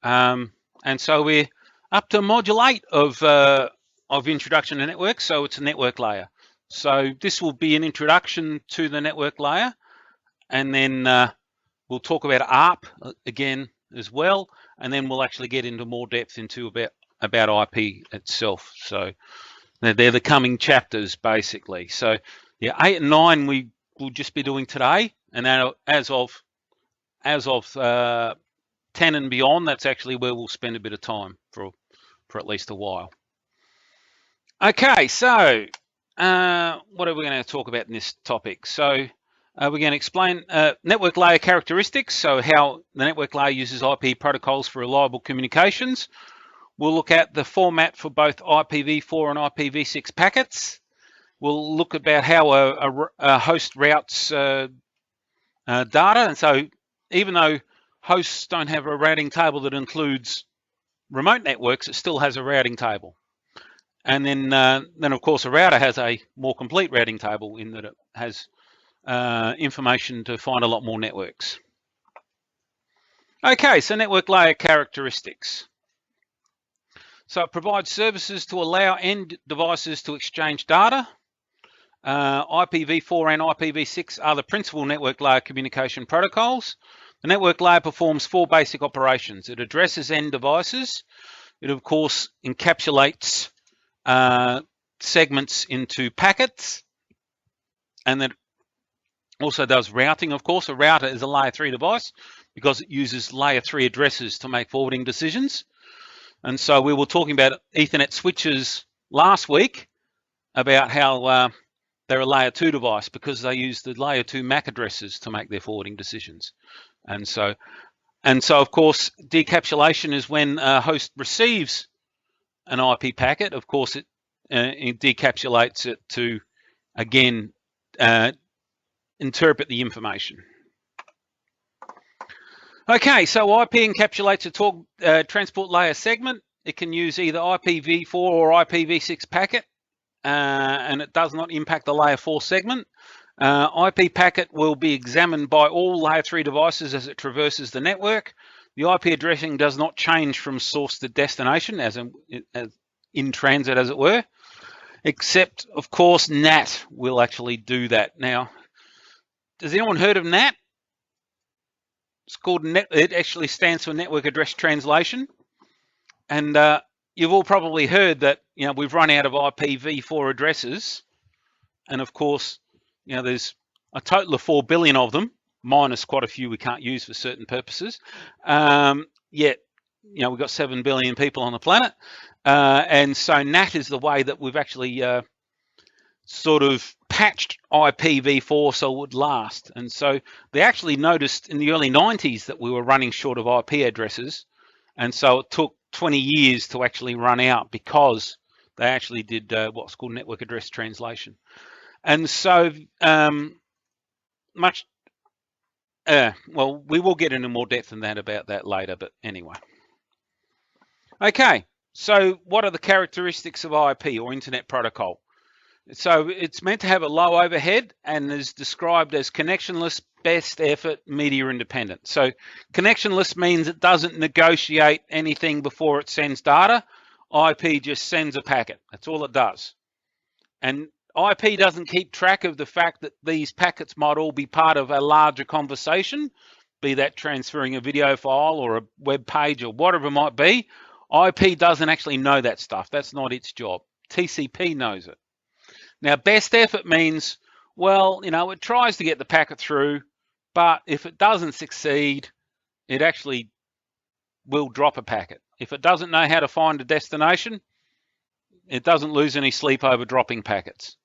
And so we're up to module 8 of Introduction to Networks, so it's a network layer. So this will be an introduction to the network layer, and then we'll talk about ARP again as well, and then we'll actually get into more depth into about IP itself. So they're the coming chapters, basically. So yeah, 8 and 9 we will just be doing today, and now as of 10 and beyond, that's actually where we'll spend a bit of time for at least a while. Okay, so what are we going to talk about in this topic? So we're going to explain network layer characteristics, so how the network layer uses IP protocols for reliable communications. We'll look at the format for both IPv4 and IPv6 packets. We'll look about how a host routes data, and so even though hosts don't have a routing table that includes remote networks, it still has a routing table. And then of course a router has a more complete routing table in that it has information to find a lot more networks. Okay, so network layer characteristics. So it provides services to allow end devices to exchange data. IPv4 and IPv6 are the principal network layer communication protocols. The network layer performs 4 basic operations. It addresses end devices. It, of course, encapsulates segments into packets, and then also does routing. Of course, a router is a layer 3 device because it uses layer 3 addresses to make forwarding decisions. And so we were talking about Ethernet switches last week about how they're a layer 2 device because they use the layer 2 MAC addresses to make their forwarding decisions. And so of course, decapsulation is when a host receives an IP packet. Of course, it decapsulates it to, again, interpret the information. Okay, so IP encapsulates a transport layer segment. It can use either IPv4 or IPv6 packet, and it does not impact the layer 4 segment. IP packet will be examined by all layer 3 devices as it traverses the network. The IP addressing does not change from source to destination, as in transit, as it were, except, of course, NAT will actually do that. Now, has anyone heard of NAT? It's called it actually stands for Network Address Translation. And you've all probably heard that, you know, we've run out of IPv4 addresses. And of course, you know, there's a total of 4 billion of them, minus quite a few we can't use for certain purposes. Yet, you know, we've got 7 billion people on the planet. And so NAT is the way that we've actually sort of patched IPv4 so it would last. And so they actually noticed in the early 90s that we were running short of IP addresses. And so it took 20 years to actually run out because they actually did what's called network address translation. And so well, we will get into more depth than that about that later, but anyway. Okay, so what are the characteristics of IP or Internet Protocol? So it's meant to have a low overhead and is described as connectionless, best effort, media independent. So connectionless means it doesn't negotiate anything before it sends data. IP just sends a packet. That's all it does. And IP doesn't keep track of the fact that these packets might all be part of a larger conversation, be that transferring a video file or a web page or whatever it might be. IP doesn't actually know that stuff. That's not its job. TCP knows it. Now, best effort means, well, you know, it tries to get the packet through, but if it doesn't succeed, it actually will drop a packet. If it doesn't know how to find a destination, it doesn't lose any sleep over dropping packets.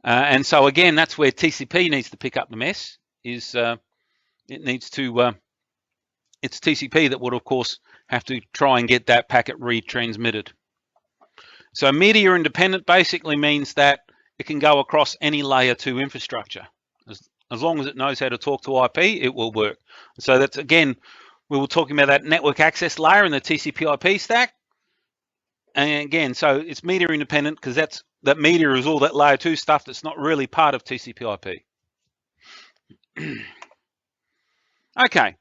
And so, again, that's where TCP needs to pick up the mess, is it needs to, it's TCP that would, of course, have to try and get that packet retransmitted. So media independent basically means that it can go across any layer 2 infrastructure. As long as it knows how to talk to IP, it will work. So that's, again, we were talking about that network access layer in the TCP/IP stack. And again, so it's media independent because that media is all that layer 2 stuff that's not really part of TCP/IP. Okay.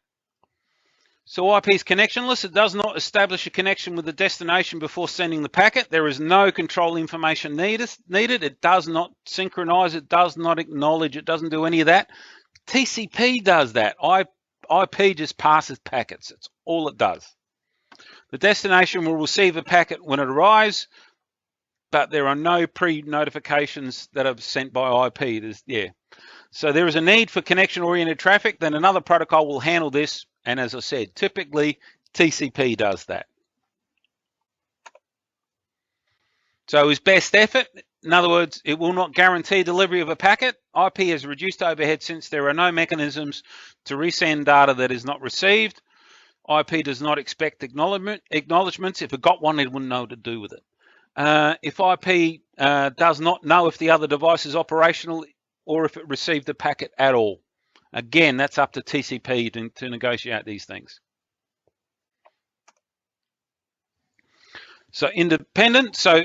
So IP is connectionless. It does not establish a connection with the destination before sending the packet. There is no control information needed. It does not synchronize. It does not acknowledge. It doesn't do any of that. TCP does that. IP just passes packets. That's all it does. The destination will receive a packet when it arrives, but there are no pre-notifications that are sent by IP. So there is a need for connection-oriented traffic. Then another protocol will handle this. And as I said, typically TCP does that. So is best effort. In other words, it will not guarantee delivery of a packet. IP has reduced overhead since there are no mechanisms to resend data that is not received. IP does not expect acknowledgements. If it got one, it wouldn't know what to do with it. If IP does not know if the other device is operational or if it received the packet at all. Again, that's up to TCP to negotiate these things. So independent. So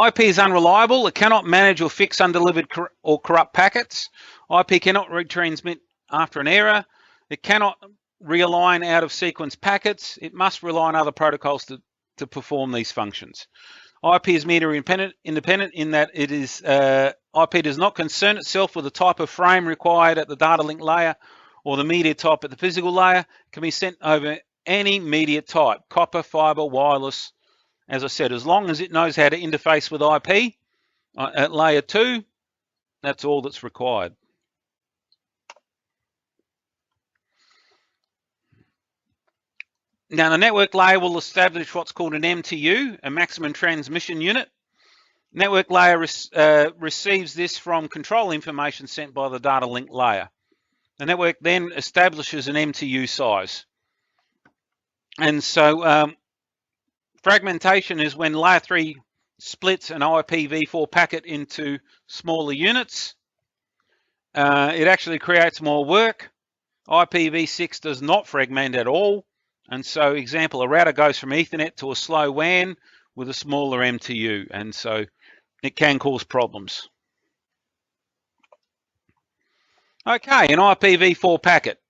IP is unreliable. It cannot manage or fix undelivered or corrupt packets. IP cannot retransmit after an error. It cannot realign out of sequence packets. It must rely on other protocols to perform these functions. IP is media independent in that it is IP does not concern itself with the type of frame required at the data link layer or the media type at the physical layer. It can be sent over any media type, copper, fiber, wireless. As I said, as long as it knows how to interface with IP at layer 2, that's all that's required. Now, the network layer will establish what's called an MTU, a maximum transmission unit. Network layer receives this from control information sent by the data link layer. The network then establishes an MTU size. And so fragmentation is when layer 3 splits an IPv4 packet into smaller units. It actually creates more work. IPv6 does not fragment at all. And so, example, a router goes from Ethernet to a slow WAN with a smaller MTU. And so it can cause problems. Okay, an IPv4 packet.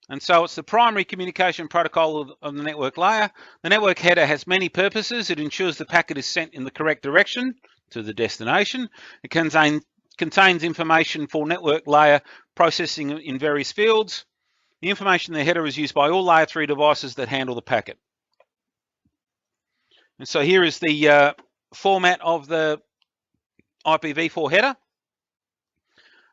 And so it's the primary communication protocol of the network layer. The network header has many purposes. It ensures the packet is sent in the correct direction to the destination. It contains information for network layer processing in various fields. The information in the header is used by all layer 3 devices that handle the packet. And so here is the format of the IPv4 header.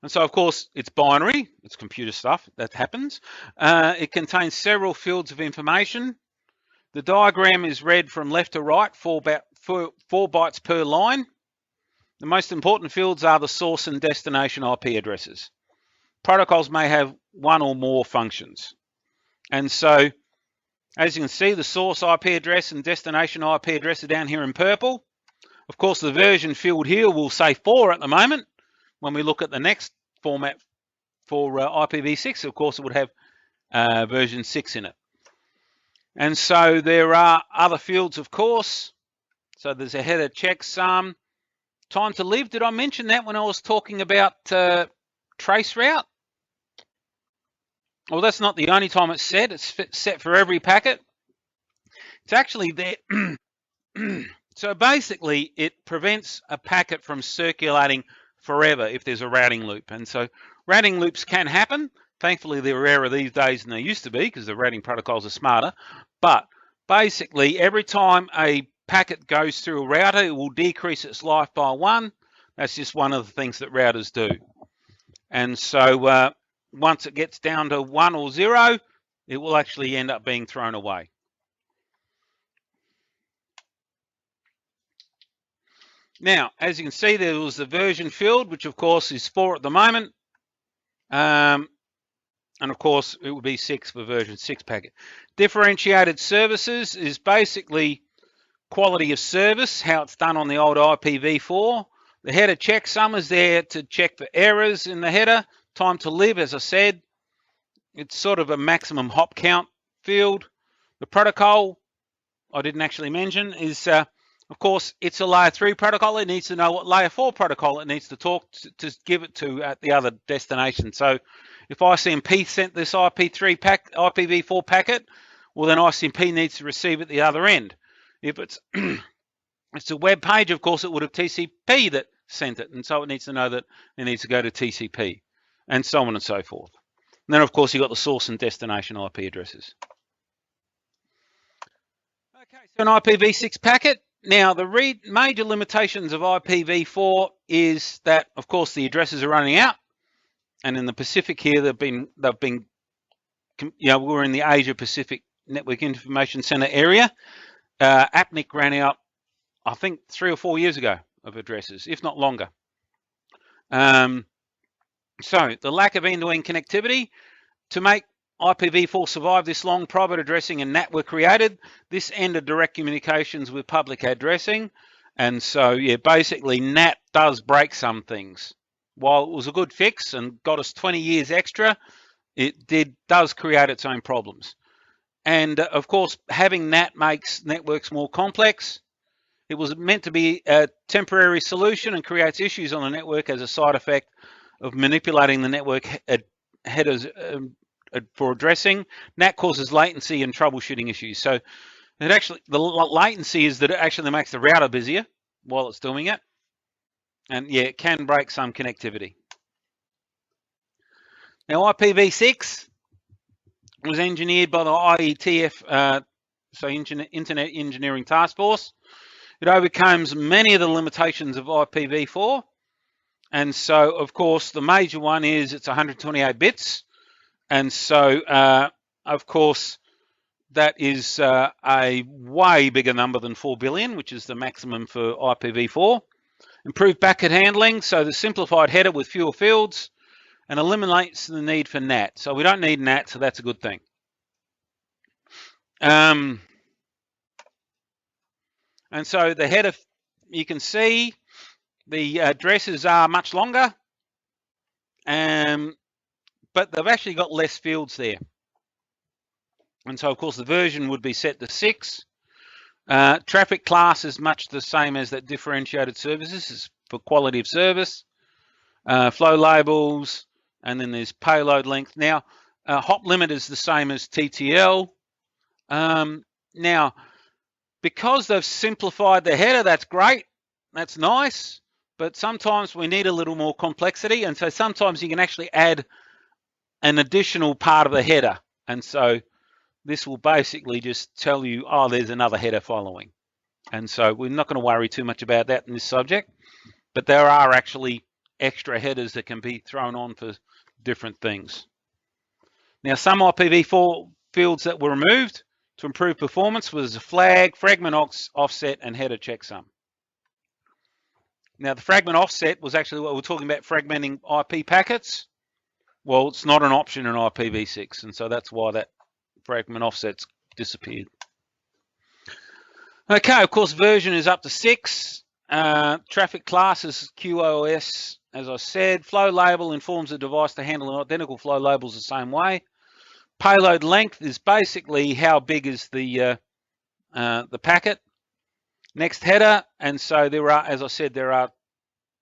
And so, of course, it's binary. It's computer stuff. That happens. It contains several fields of information. The diagram is read from left to right, 4 bytes per line. The most important fields are the source and destination IP addresses. Protocols may have one or more functions. And so, as you can see, the source IP address and destination IP address are down here in purple. Of course, the version field here will say 4 at the moment. When we look at the next format for IPv6, of course, it would have version 6 in it. And so there are other fields, of course. So there's a header checksum. Time to live, did I mention that when I was talking about traceroute? Well, that's not the only time it's set. It's set for every packet. It's actually there. So basically, it prevents a packet from circulating forever if there's a routing loop. And so routing loops can happen. Thankfully, they're rarer these days than they used to be because the routing protocols are smarter. But basically, every time a packet goes through a router, it will decrease its life by 1. That's just one of the things that routers do. And so once it gets down to 1 or 0, it will actually end up being thrown away. Now, as you can see, there was the version field, which of course is 4 at the moment. And of course, it would be 6 for version 6 packet. Differentiated services is basically quality of service, how it's done on the old IPv4. The header checksum is there to check for errors in the header. Time to live, as I said, it's sort of a maximum hop count field. The protocol, I didn't actually mention, is of course, it's a layer 3 protocol. It needs to know what layer 4 protocol it needs to talk to give it to at the other destination. So if ICMP sent this IPv4 packet, well, then ICMP needs to receive at the other end. If it's it's a web page, of course, it would have TCP that sent it, and so it needs to know that it needs to go to TCP, and so on and so forth. And then, of course, you've got the source and destination IP addresses. Okay, so an IPv6 packet. Now, the major limitations of IPv4 is that, of course, the addresses are running out, and in the Pacific here, they've been, we're in the Asia Pacific Network Information Center area. APNIC ran out, I think, 3 or 4 years ago of addresses, if not longer. So the lack of end-to-end connectivity to make IPv4 survive this long, private addressing and NAT were created. This ended direct communications with public addressing. And so, yeah, basically NAT does break some things. While it was a good fix and got us 20 years extra, it does create its own problems. And of course, having NAT makes networks more complex. It was meant to be a temporary solution and creates issues on the network as a side effect of manipulating the network headers for addressing. NAT causes latency and troubleshooting issues. So it actually, the latency is that it actually makes the router busier while it's doing it. And yeah, it can break some connectivity. Now IPv6 was engineered by the IETF, so Internet Engineering Task Force. It overcomes many of the limitations of IPv4. And so, of course, the major one is it's 128 bits. And so, of course, that is a way bigger number than 4 billion, which is the maximum for IPv4. Improved packet handling, so the simplified header with fewer fields, and eliminates the need for NAT. So we don't need NAT, so that's a good thing. And so the header, you can see the addresses are much longer, but they've actually got less fields there. And so, of course, the version would be set to 6. Traffic class is much the same as that differentiated services. It's for quality of service. Flow labels, and then there's payload length. Now, hop limit is the same as TTL. Now, because they've simplified the header, that's great. That's nice. But sometimes we need a little more complexity. And so sometimes you can actually add an additional part of the header. And so this will basically just tell you, oh, there's another header following. And so we're not going to worry too much about that in this subject. But there are actually extra headers that can be thrown on for different things. Now, some IPv4 fields that were removed to improve performance was a flag, fragment offset, and header checksum. Now, the fragment offset was actually what we're talking about, fragmenting IP packets. Well, it's not an option in IPv6, and so that's why that fragment offset's disappeared. Okay, of course, version is up to 6. Traffic class is QoS, as I said. Flow label informs the device to handle identical flow labels the same way. Payload length is basically how big is the packet. Next header, and so there are, as I said, there are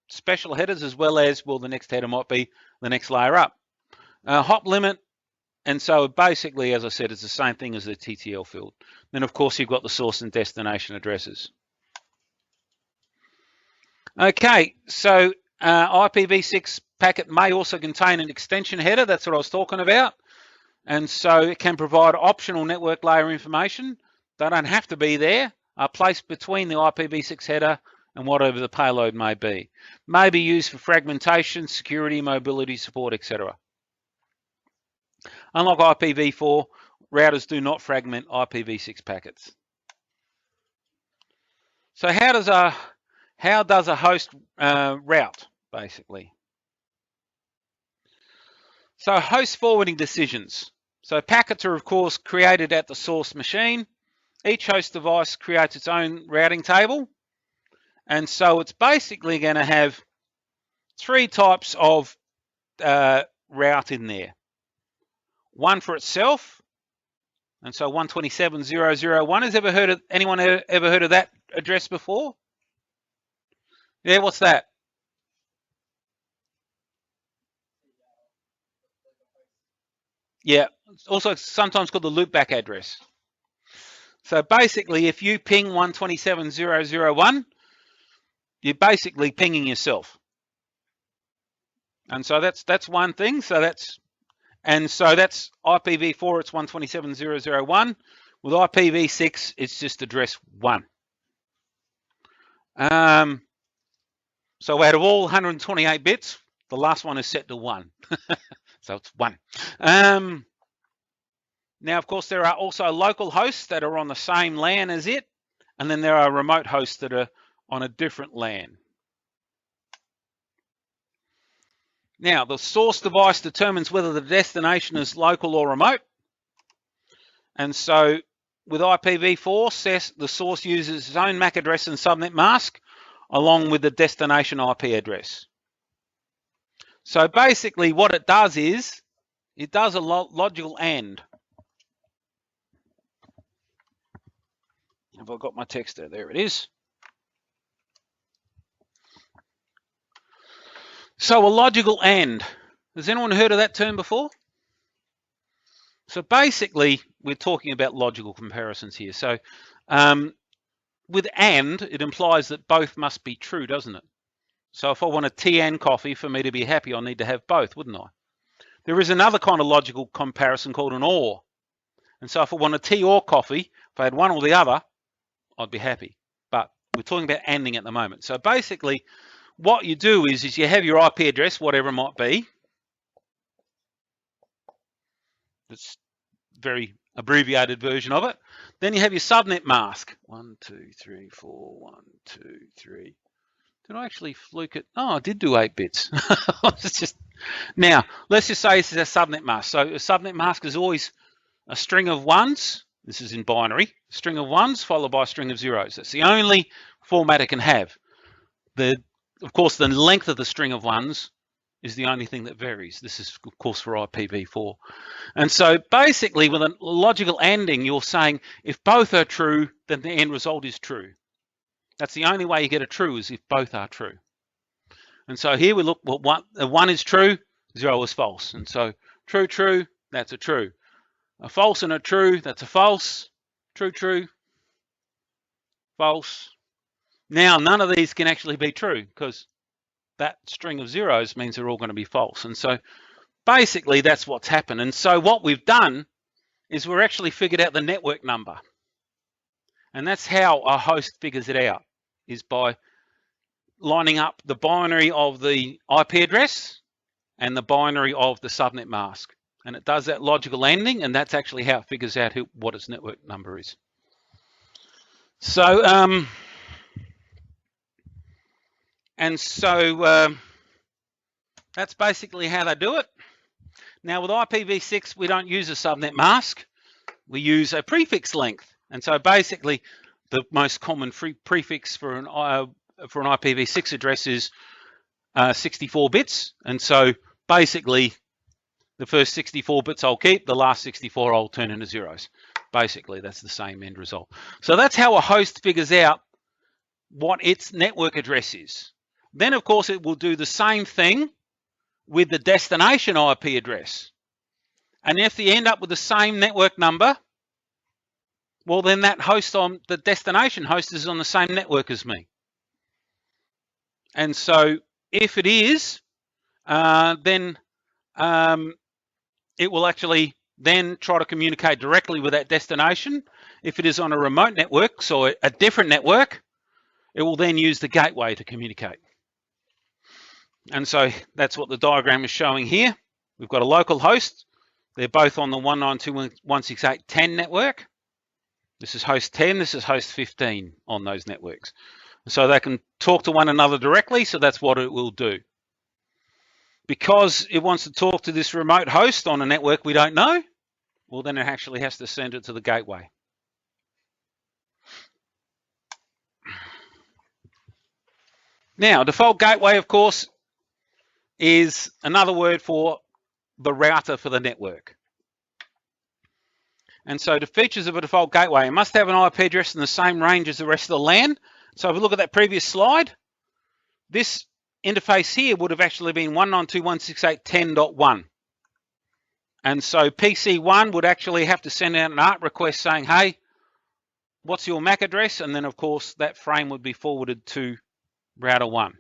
special headers as well as, well, the next header might be the next layer up. Hop limit, and so basically, as I said, it's the same thing as the TTL field. Then, of course, you've got the source and destination addresses. Okay, so IPv6 packet may also contain an extension header. That's what I was talking about. And so it can provide optional network layer information. They don't have to be there, are placed between the IPv6 header and whatever the payload may be. May be used for fragmentation, security, mobility support, etc. Unlike IPv4, routers do not fragment IPv6 packets. So how does a host route, basically? So host forwarding decisions. So packets are, of course, created at the source machine. Each host device creates its own routing table. And so it's basically going to have 3 types of route in there. One for itself. And so 127.0.0.1. Has anyone ever heard of that address before? Yeah, what's that? Yeah, it's also sometimes called the loopback address. So basically, if you ping 127.0.0.1, you're basically pinging yourself. And so that's one thing. So that's IPv4, it's 127.0.0.1. With IPv6, it's just address 1. So out of all 128 bits, the last one is set to 1. So it's 1. Now, of course, there are also local hosts that are on the same LAN as it, and then there are remote hosts that are on a different LAN. Now, the source device determines whether the destination is local or remote. And so with IPv4, the source uses its own MAC address and subnet mask along with the destination IP address. So basically what it does is it does a logical AND. Have I got my text there? There it is. So a logical AND. Has anyone heard of that term before? So basically, we're talking about logical comparisons here. So with AND, it implies that both must be true, doesn't it? So if I want a tea and coffee, for me to be happy, I need to have both, wouldn't I? There is another kind of logical comparison called an OR. And so if I want a tea or coffee, if I had one or the other, I'd be happy. But we're talking about ANDing at the moment. So basically, what you do is you have your IP address, whatever it might be. It's a very abbreviated version of it. Then you have your subnet mask. 1, 2, 3, 4, 1, 2, 3. Did I actually fluke it? Oh, I did do 8 bits. Now, let's just say this is a subnet mask. So a subnet mask is always a string of ones. This is in binary. A string of ones followed by a string of zeros. That's the only format it can have. Of course, the length of the string of ones is the only thing that varies. This is, of course, for IPv4. And so basically, with a logical ANDing, you're saying if both are true, then the end result is true. That's the only way you get a true, is if both are true. And so here we look, well, 1 is true, 0 is false. And so true, true, that's a true. A false and a true, that's a false. True, true, false. Now, none of these can actually be true because that string of zeros means they're all going to be false. And so basically that's what's happened. And so what we've done is we're actually figured out the network number. And that's how a host figures it out, is by lining up the binary of the IP address and the binary of the subnet mask. And it does that logical ANDing, and that's actually how it figures out what its network number is. So, that's basically how they do it. Now with IPv6, we don't use a subnet mask. We use a prefix length. And so basically, the most common prefix for an IPv6 address is 64 bits. And so basically, the first 64 bits I'll keep, the last 64 I'll turn into zeros. Basically, that's the same end result. So that's how a host figures out what its network address is. Then, of course, it will do the same thing with the destination IP address. And if they end up with the same network number, well, then that host on the destination host is on the same network as me. And so if it is, then it will actually then try to communicate directly with that destination. If it is on a remote network, so a different network, it will then use the gateway to communicate. And so that's what the diagram is showing here. We've got a local host. They're both on the 192.168.10 network. This is host 10, this is host 15 on those networks. So they can talk to one another directly, so that's what it will do. Because it wants to talk to this remote host on a network we don't know, well, then it actually has to send it to the gateway. Now, default gateway, of course, is another word for the router for the network. And so the features of a default gateway, it must have an IP address in the same range as the rest of the LAN. So if we look at that previous slide, this interface here would have actually been 192.168.10.1. And so PC1 would actually have to send out an ART request saying, hey, what's your MAC address, and then of course that frame would be forwarded to router 1.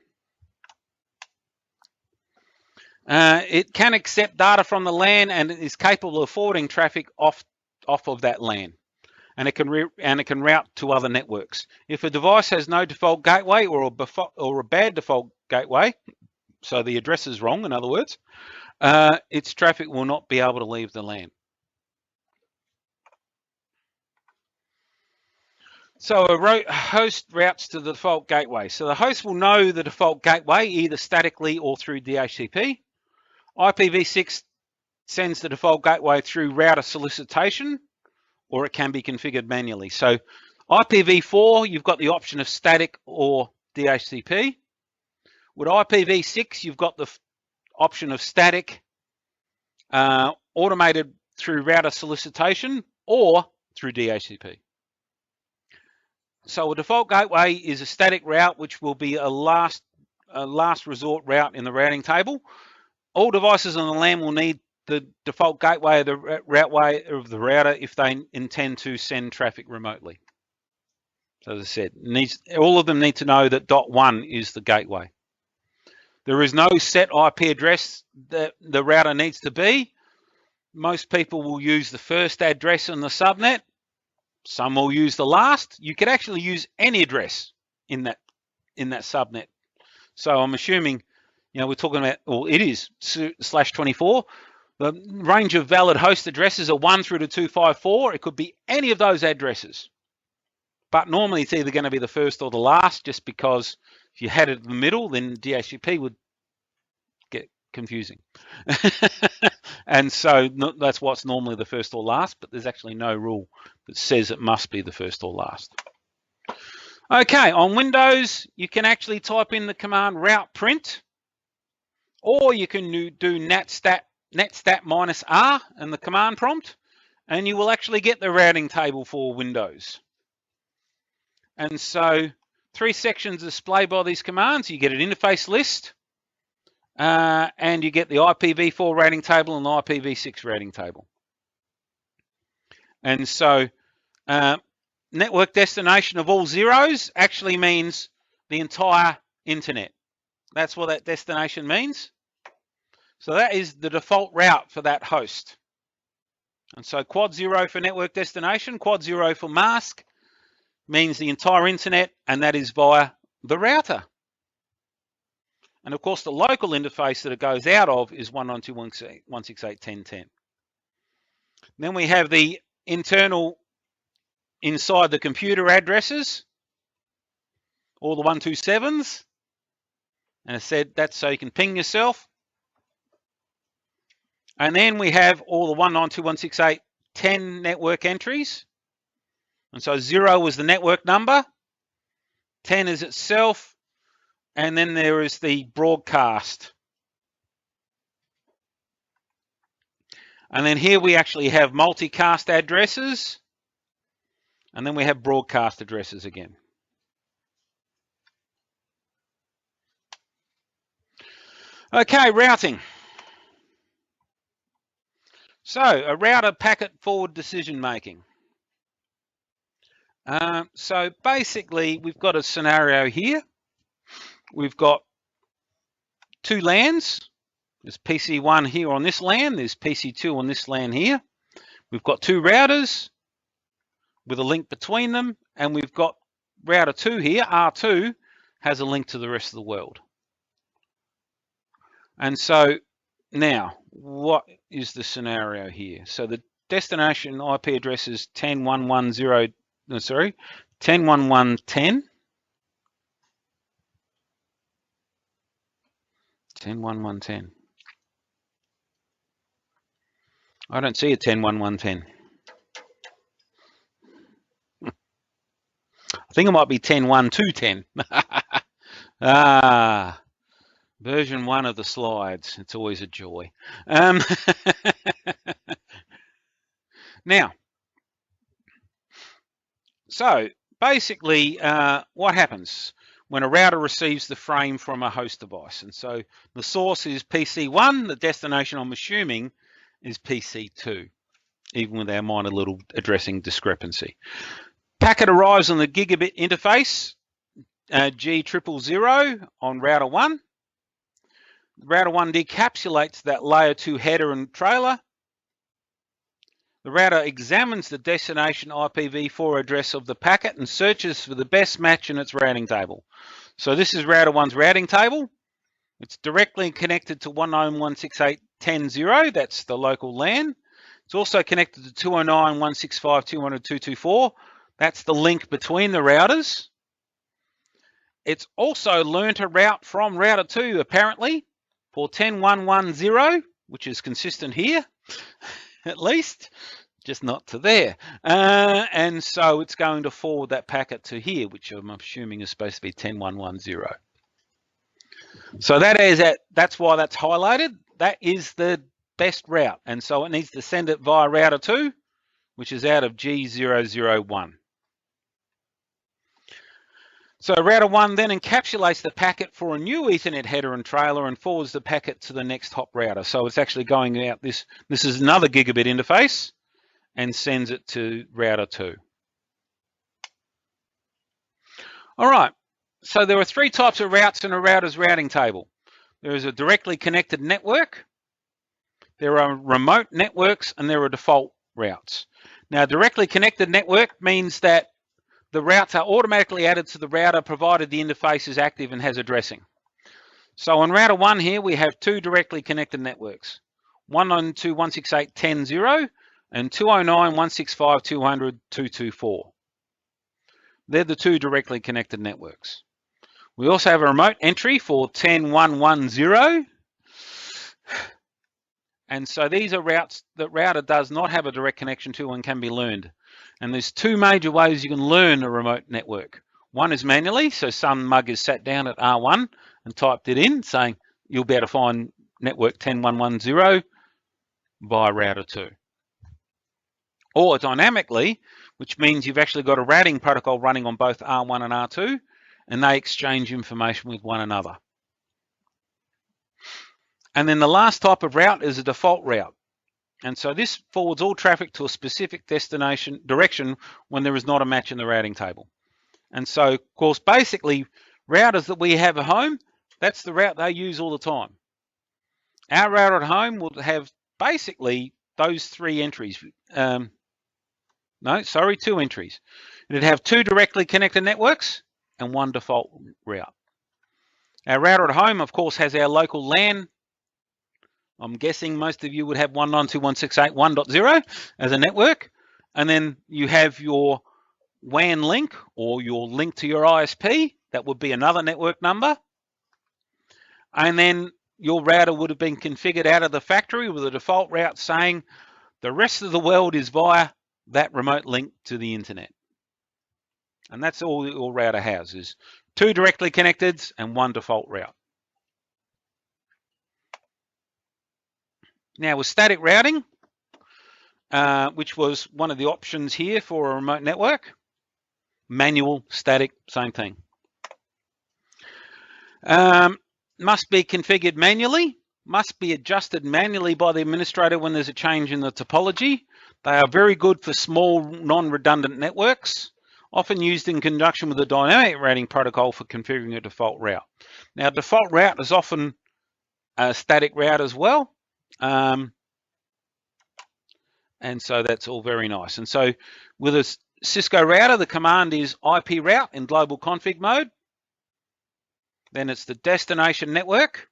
It can accept data from the LAN and it is capable of forwarding traffic off of that LAN, and it can route to other networks. If a device has no default gateway or a bad default gateway, so the address is wrong, in other words, its traffic will not be able to leave the LAN. So a host routes to the default gateway. So the host will know the default gateway either statically or through DHCP. IPv6 sends the default gateway through router solicitation, or it can be configured manually. So IPv4, you've got the option of static or DHCP. With IPv6, you've got the option of static, automated through router solicitation, or through DHCP. So a default gateway is a static route, which will be a last resort route in the routing table. All devices on the LAN will need the default gateway of the routeway of the router if they intend to send traffic remotely. So as I said, all of them need to know that .1 is the gateway. There is no set IP address that the router needs to be. Most people will use the first address on the subnet. Some will use the last. You could actually use any address in that subnet. So I'm assuming, we're talking about, well, it is /24. The range of valid host addresses are 1 through to 254. It could be any of those addresses. But normally it's either going to be the first or the last, just because if you had it in the middle, then DHCP would get confusing. And so that's what's normally the first or last, but there's actually no rule that says it must be the first or last. Okay, on Windows, you can actually type in the command route print, or you can do netstat -r in the command prompt, and you will actually get the routing table for Windows. And so 3 sections displayed by these commands. You get an interface list, and you get the IPv4 routing table and the IPv6 routing table. And so network destination of all zeros actually means the entire internet. That's what that destination means. So that is the default route for that host. And so quad 0 for network destination, quad 0 for mask means the entire internet, and that is via the router. And of course, the local interface that it goes out of is 192.168.10.10. Then we have the internal inside the computer addresses, all the 127s. And I said that's so you can ping yourself. And then we have all the 192.168.10 network entries. And so 0 was the network number, 10 is itself, and then there is the broadcast. And then here we actually have multicast addresses, and then we have broadcast addresses again. Okay, routing. So a router packet forward decision making. So basically we've got a scenario here. We've got 2 LANs. There's PC1 here on this LAN. There's PC2 on this LAN here. We've got 2 routers with a link between them. And we've got router 2 here, R2, has a link to the rest of the world. And so now, what is the scenario here? So the destination IP address is 10.1.1.0, no, sorry, 10.1.1.10. 10.1.1.10. I don't see a 10.1.1.10. I think it might be 10.1.2.10. Ah, version 1 of the slides. It's always a joy. Now, so basically what happens when a router receives the frame from a host device? And so the source is PC1, the destination I'm assuming is PC2, even with our minor little addressing discrepancy. packet arrives on the gigabit interface, G000 on router 1. Router 1 decapsulates that layer 2 header and trailer. The router examines the destination IPv4 address of the packet and searches for the best match in its routing table. So this is router 1's routing table. It's directly connected to 192.168.10.0, that's the local LAN. It's also connected to 209.165.200.224, that's the link between the routers. It's also learnt a route from router 2, apparently, for 10.1.1.0, which is consistent here, at least, just not to there. And so it's going to forward that packet to here, which I'm assuming is supposed to be 10.1.1.0. So that's why that's highlighted. That is the best route. And so it needs to send it via router 2, which is out of G001. So router 1 then encapsulates the packet for a new Ethernet header and trailer and forwards the packet to the next hop router. So it's actually going out this is another gigabit interface and sends it to router 2. All right, so there are 3 types of routes in a router's routing table. There is a directly connected network, there are remote networks, and there are default routes. Now, directly connected network means that the routes are automatically added to the router provided the interface is active and has addressing. So on router 1 here, we have 2 directly connected networks, 192.168.10.0 and 209.165.200.224. They're the 2 directly connected networks. We also have a remote entry for 10.1.1.0. And so these are routes that router does not have a direct connection to and can be learned. And there's 2 major ways you can learn a remote network. One is manually, so some mug has sat down at R1 and typed it in, saying you'll be able to find network 10.1.1.0 by router 2. Or dynamically, which means you've actually got a routing protocol running on both R1 and R2, and they exchange information with one another. And then the last type of route is a default route. And so this forwards all traffic to a specific destination direction when there is not a match in the routing table. And so, of course, basically, routers that we have at home, that's the route they use all the time. Our router at home will have basically those 3 entries. 2 entries. It'd have 2 directly connected networks and 1 default route. Our router at home, of course, has our local LAN. I'm guessing most of you would have 192.168.1.0 as a network. And then you have your WAN link or your link to your ISP. That would be another network number. And then your router would have been configured out of the factory with a default route saying the rest of the world is via that remote link to the internet. And that's all your router has, is 2 directly connecteds and 1 default route. Now with static routing, which was one of the options here for a remote network, manual, static, same thing. Must be configured manually, must be adjusted manually by the administrator when there's a change in the topology. They are very good for small, non-redundant networks, often used in conjunction with a dynamic routing protocol for configuring a default route. Now, default route is often a static route as well. And so that's all very nice. And so with a Cisco router, the command is IP route in global config mode. Then it's the destination network,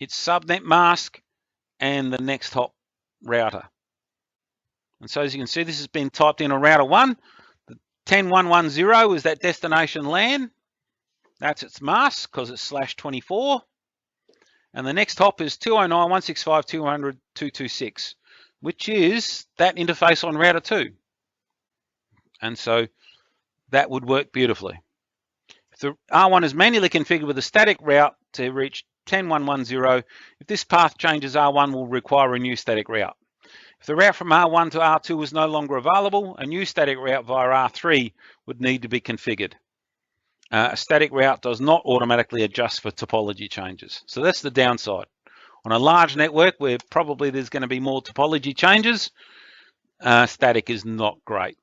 its subnet mask, and the next hop router. And so as you can see, this has been typed in on router 1. The 10.1.1.0 is that destination LAN. That's its mask because it's /24. And the next hop is 209.165.200.226, which is that interface on router 2. And so that would work beautifully. If the R1 is manually configured with a static route to reach 10.1.1.0, if this path changes, R1 will require a new static route. If the route from R1 to R2 is no longer available, a new static route via R3 would need to be configured. A static route does not automatically adjust for topology changes. So that's the downside. On a large network where probably there's going to be more topology changes, static is not great.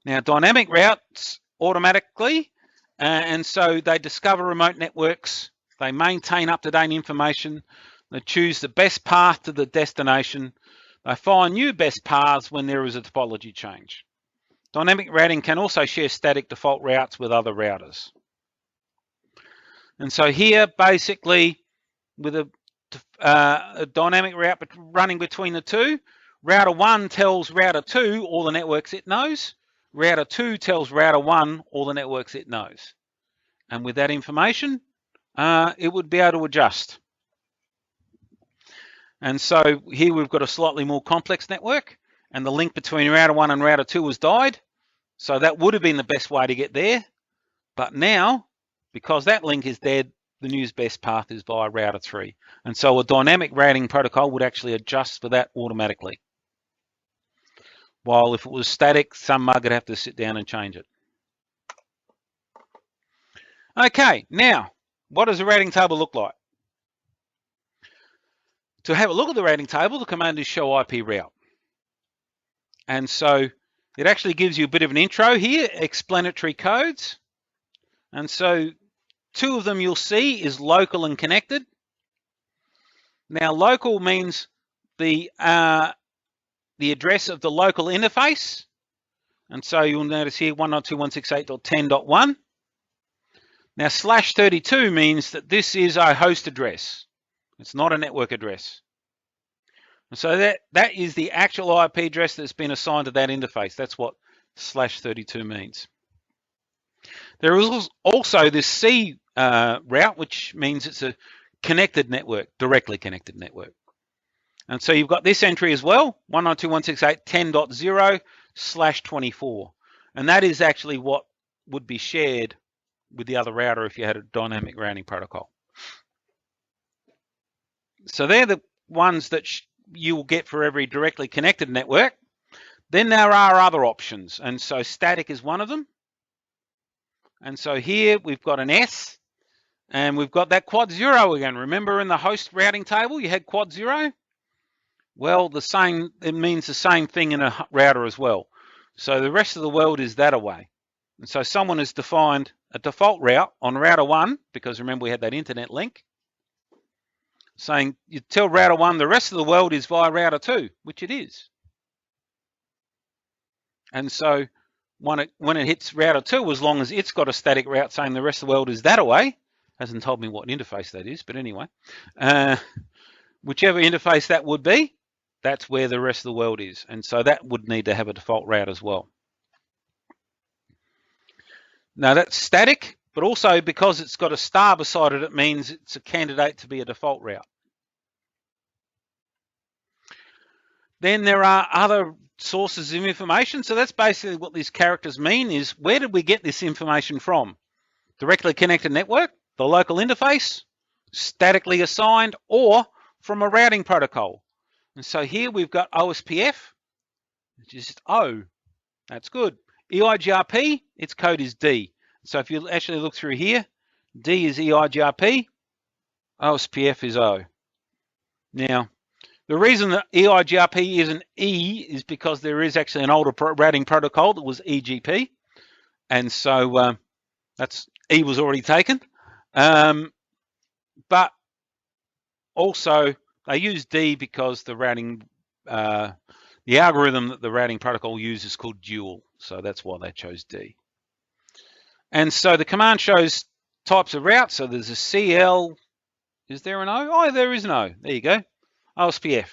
Now, dynamic routes automatically, and so they discover remote networks, they maintain up-to-date information, they choose the best path to the destination, they find new best paths when there is a topology change. Dynamic routing can also share static default routes with other routers. And so here, basically, with a dynamic route running between the two, router 1 tells router 2 all the networks it knows. Router 2 tells router 1 all the networks it knows. And with that information, it would be able to adjust. And so here we've got a slightly more complex network, and the link between router 1 and router 2 has died. So that would have been the best way to get there. But now, because that link is dead, the new best path is via router 3. And so a dynamic routing protocol would actually adjust for that automatically. While if it was static, some mug would have to sit down and change it. Okay, now, what does a routing table look like? To have a look at the routing table, the command is show IP route. And so it actually gives you a bit of an intro here, explanatory codes. And so two of them you'll see is local and connected. Now, local means the address of the local interface. And so you'll notice here 192.168.10.1. Now, /32 means that this is a host address. It's not a network address. And so that is the actual IP address that's been assigned to that interface. That's what /32 means. There is also this C route, which means it's a connected network, directly connected network. And so you've got this entry as well, 192.168.10.0/24. And that is actually what would be shared with the other router if you had a dynamic routing protocol. So they're the ones that you will get for every directly connected network. Then there are other options. And so static is one of them. And so here we've got an S, and we've got that quad 0 again. Remember in the host routing table, you had quad 0? Well, it means the same thing in a router as well. So the rest of the world is that away. And so someone has defined a default route on router 1, because remember we had that internet link, saying you tell router 1 the rest of the world is via router 2, which it is. And so when it hits router 2, as long as it's got a static route saying the rest of the world is that away, hasn't told me what interface that is, but anyway, whichever interface that would be, that's where the rest of the world is. And so that would need to have a default route as well. Now that's static, but also because it's got a star beside it, it means it's a candidate to be a default route. Then there are other sources of information. So that's basically what these characters mean, is where did we get this information from? Directly connected network, the local interface, statically assigned, or from a routing protocol. And so here we've got OSPF, which is O. That's good. EIGRP, its code is D. So if you actually look through here, D is EIGRP, OSPF is O. Now, the reason that EIGRP isn't E is because there is actually an older routing protocol that was EGP. And so that's E was already taken. But also they use D because the routing, the algorithm that the routing protocol uses is called dual. So that's why they chose D. And so the command shows types of routes. So there's a CL. Is there an O? Oh, there is an O. There you go. OSPF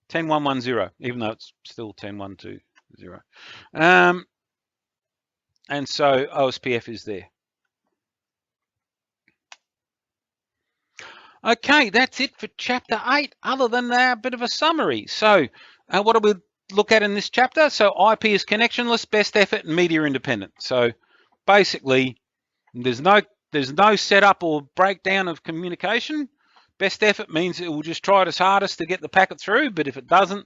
10.1.1.0, even though it's still 10.1.2.0. And so OSPF is there. Okay, that's it for chapter 8, other than a bit of a summary. So what do we look at in this chapter? So IP is connectionless, best effort, and media independent. So basically, there's no setup or breakdown of communication. Best effort means it will just try its hardest to get the packet through, but if it doesn't,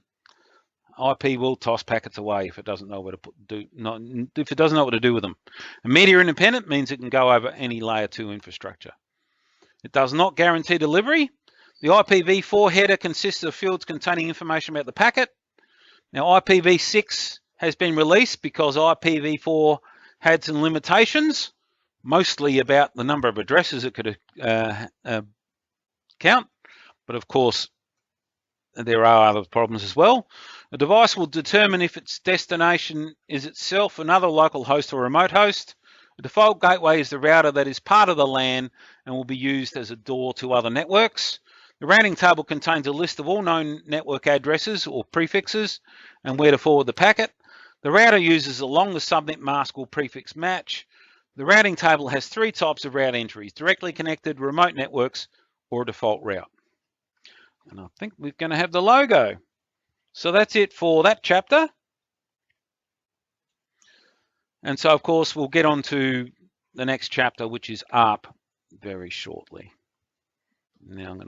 IP will toss packets away if it doesn't know what to do with them. And media independent means it can go over any layer 2 infrastructure. It does not guarantee delivery. The IPv4 header consists of fields containing information about the packet. Now IPv6 has been released because IPv4 had some limitations, mostly about the number of addresses it could count, but of course there are other problems as well. The device will determine if its destination is itself another local host or remote host. The default gateway is the router that is part of the LAN and will be used as a door to other networks. The routing table contains a list of all known network addresses or prefixes and where to forward the packet. The router uses a longer subnet mask or prefix match. The routing table has 3 types of route entries: directly connected, remote networks, or a default route. And I think we're going to have the logo. So that's it for that chapter. And so, of course, we'll get on to the next chapter, which is ARP, very shortly. Now I'm going to